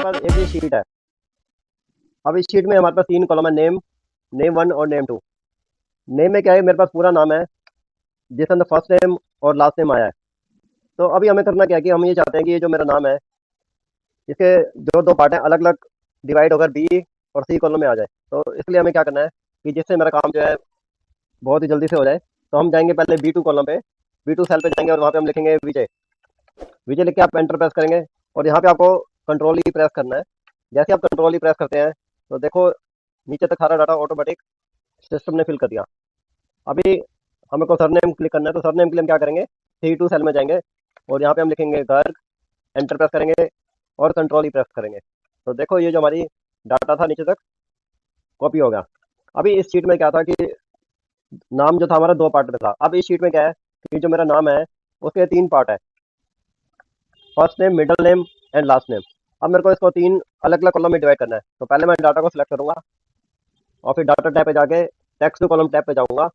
पास एक ही शीट है। अब इस शीट में हमारे पास 3 कॉलम है, नेम, नेम 1 और नेम 2। नेम में क्या है, मेरे पास पूरा नाम है जिसके अंदर फर्स्ट नेम और लास्ट नेम आया है। तो अभी हमें करना क्या है कि हम ये चाहते हैं कि ये जो मेरा नाम है इसके जो 2 पार्ट हैं अलग अलग डिवाइड होकर बी और सी कॉलम में आ जाए। तो इसलिए हमें क्या करना है कि जिससे मेरा काम जो है बहुत ही जल्दी से हो जाए, तो हम जाएंगे पहले B2 कॉलम पे, B2 सेल पे जाएंगे और वहाँ पे हम लिखेंगे विजय। विजय लिख के आप एंटर प्रेस करेंगे और यहाँ पे आपको कंट्रोल ई प्रेस करना है। जैसे आप कंट्रोल ई प्रेस करते हैं तो देखो नीचे तक सारा डाटा ऑटोमेटिक सिस्टम ने फिल कर दिया। अभी हमें को सरनेम क्लिक करना है, तो सरनेम के लिए हम क्या करेंगे, C2 सेल में जाएंगे और यहाँ पे हम लिखेंगे गर्ग, एंटर प्रेस करेंगे और कंट्रोल ई प्रेस करेंगे। तो देखो ये जो हमारी डाटा था नीचे तक कॉपी हो गया। अभी इस शीट में क्या था कि नाम जो था हमारा 2 पार्ट में था। अब इस शीट में क्या है कि जो मेरा नाम है उसके 3 पार्ट है, first name, middle name and last name. अब मेरे को इसको 3 अलग अलग कॉलम में डिवाइड करना है। तो पहले मैं डाटा को सिलेक्ट करूंगा और फिर डाटा टैब पे जाके टेक्स्ट टू कॉलम टैब पे जाऊंगा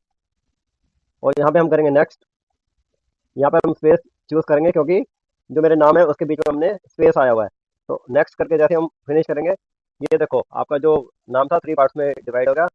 और यहाँ पे हम करेंगे नेक्स्ट। यहाँ पे हम स्पेस चूज करेंगे क्योंकि जो मेरे नाम है उसके बीच में हमने स्पेस आया हुआ है। तो नेक्स्ट करके जैसे हम फिनिश करेंगे, ये देखो आपका जो नाम था 3 पार्ट्स में डिवाइड हो गया।